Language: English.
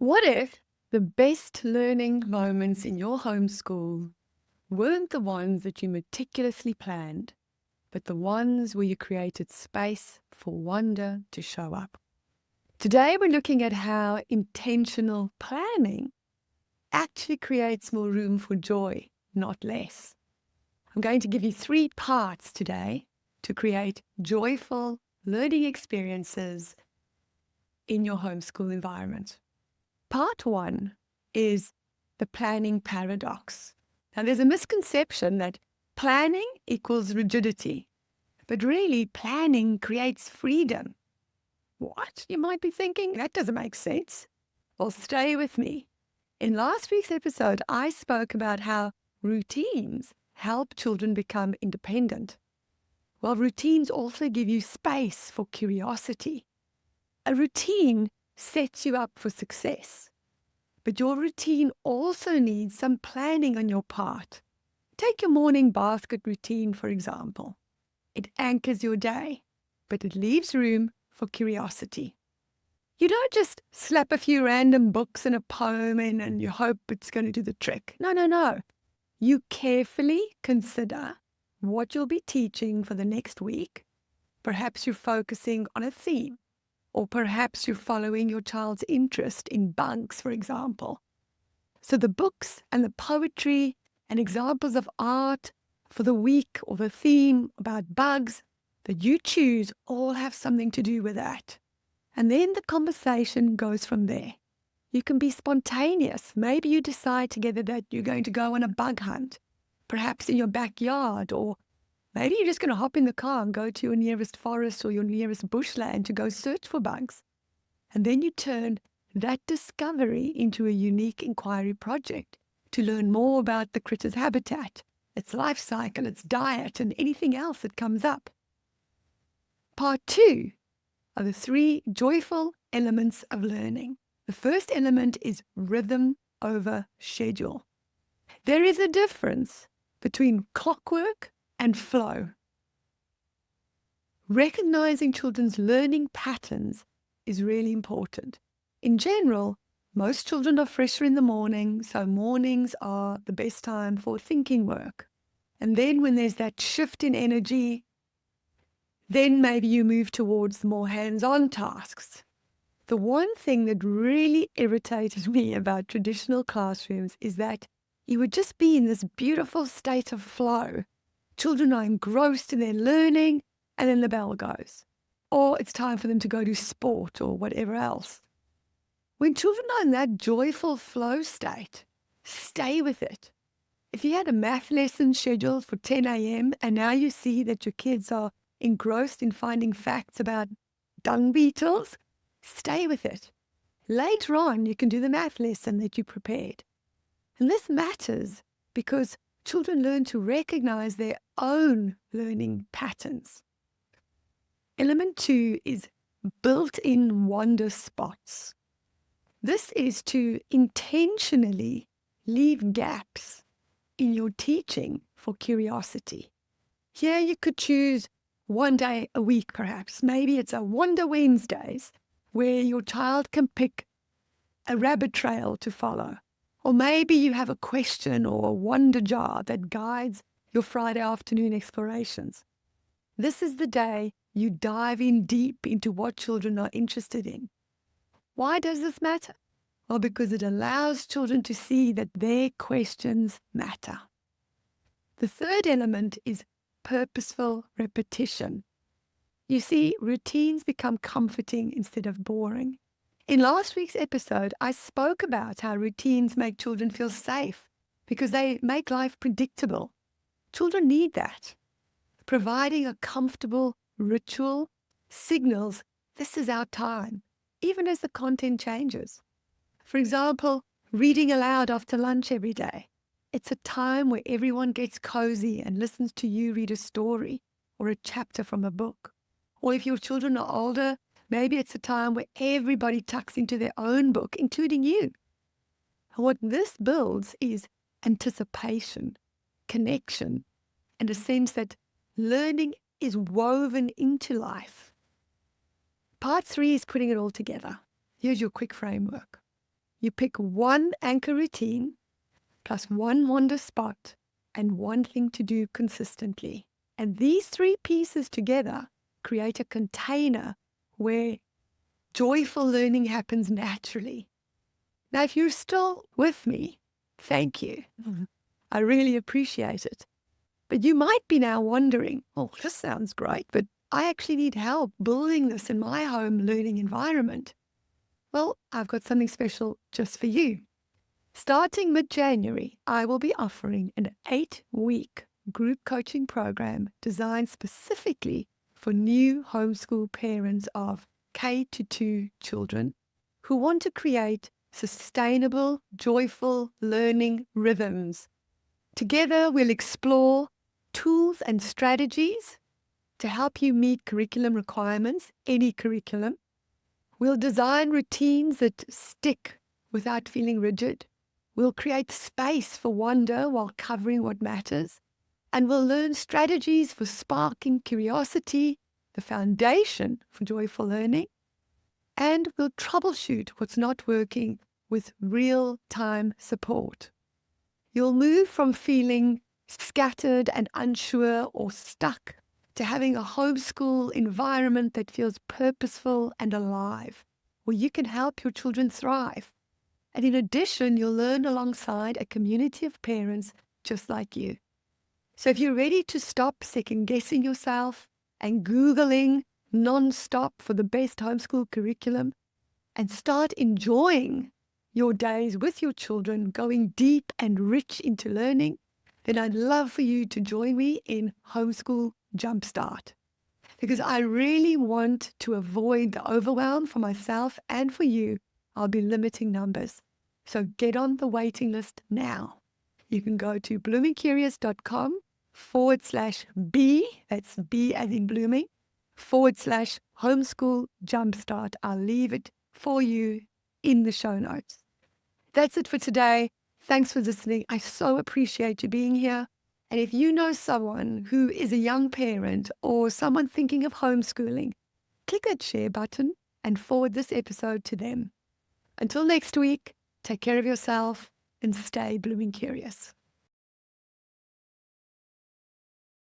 What if the best learning moments in your homeschool weren't the ones that you meticulously planned, but the ones where you created space for wonder to show up? Today, we're looking at how intentional planning actually creates more room for joy, not less. I'm going to give you 3 parts today to create joyful learning experiences in your homeschool environment. Part 1 is the planning paradox. Now, there's a misconception that planning equals rigidity, but really planning creates freedom. What? You might be thinking, that doesn't make sense. Well, stay with me. In last week's episode, I spoke about how routines help children become independent. Well, routines also give you space for curiosity. A routine sets you up for success. But your routine also needs some planning on your part. Take your morning basket routine, for example. It anchors your day, but it leaves room for curiosity. You don't just slap a few random books and a poem in and you hope it's going to do the trick. No. You carefully consider what you'll be teaching for the next week. Perhaps you're focusing on a theme, or perhaps you're following your child's interest in bugs, for example. So the books and the poetry and examples of art for the week or the theme about bugs that you choose all have something to do with that. And then the conversation goes from there. You can be spontaneous. Maybe you decide together that you're going to go on a bug hunt, perhaps in your backyard, or maybe you're just going to hop in the car and go to your nearest forest or your nearest bushland to go search for bugs. And then you turn that discovery into a unique inquiry project to learn more about the critter's habitat, its life cycle, its diet, and anything else that comes up. Part 2 are the 3 joyful elements of learning. The first element is rhythm over schedule. There is a difference between clockwork and flow. Recognizing children's learning patterns is really important. In general, most children are fresher in the morning, so mornings are the best time for thinking work. And then when there's that shift in energy, then maybe you move towards more hands-on tasks. The one thing that really irritated me about traditional classrooms is that you would just be in this beautiful state of flow. Children are engrossed in their learning, and then the bell goes. Or it's time for them to go to sport or whatever else. When children are in that joyful flow state, stay with it. If you had a math lesson scheduled for 10 a.m. and now you see that your kids are engrossed in finding facts about dung beetles, stay with it. Later on, you can do the math lesson that you prepared. And this matters because children learn to recognize their own learning patterns. Element 2 is built-in wonder spots. This is to intentionally leave gaps in your teaching for curiosity. Here you could choose one day a week perhaps. Maybe it's a Wonder Wednesdays where your child can pick a rabbit trail to follow. Or maybe you have a question or a wonder jar that guides your Friday afternoon explorations. This is the day you dive in deep into what children are interested in. Why does this matter? Well, because it allows children to see that their questions matter. The third element is purposeful repetition. You see, routines become comforting instead of boring. In last week's episode, I spoke about how routines make children feel safe because they make life predictable. Children need that. Providing a comfortable ritual signals this is our time, even as the content changes. For example, reading aloud after lunch every day. It's a time where everyone gets cozy and listens to you read a story or a chapter from a book. Or if your children are older, maybe it's a time where everybody tucks into their own book, including you. And what this builds is anticipation, connection, and a sense that learning is woven into life. Part 3 is putting it all together. Here's your quick framework. You pick one anchor routine plus one wander spot and one thing to do consistently. And these three pieces together create a container where joyful learning happens naturally. Now, if you're still with me, thank you. I really appreciate it. But you might be now wondering, oh, this sounds great, but I actually need help building this in my home learning environment. Well, I've got something special just for you. Starting mid-January, I will be offering an 8-week group coaching program designed specifically for new homeschool parents of K-2 children who want to create sustainable, joyful learning rhythms. Together, we'll explore tools and strategies to help you meet curriculum requirements, any curriculum. We'll design routines that stick without feeling rigid. We'll create space for wonder while covering what matters. And we'll learn strategies for sparking curiosity, the foundation for joyful learning. And we'll troubleshoot what's not working with real-time support. You'll move from feeling scattered and unsure or stuck to having a homeschool environment that feels purposeful and alive, where you can help your children thrive. And in addition, you'll learn alongside a community of parents just like you. So if you're ready to stop second-guessing yourself and Googling non-stop for the best homeschool curriculum and start enjoying your days with your children, going deep and rich into learning, then I'd love for you to join me in Homeschool Jumpstart. Because I really want to avoid the overwhelm for myself and for you. I'll be limiting numbers. So get on the waiting list now. You can go to bloomingcurious.com/B, that's B as in blooming, /homeschool jumpstart. I'll leave it for you in the show notes. That's it for today. Thanks for listening. I so appreciate you being here. And if you know someone who is a young parent or someone thinking of homeschooling, click that share button and forward this episode to them. Until next week, take care of yourself and stay blooming curious.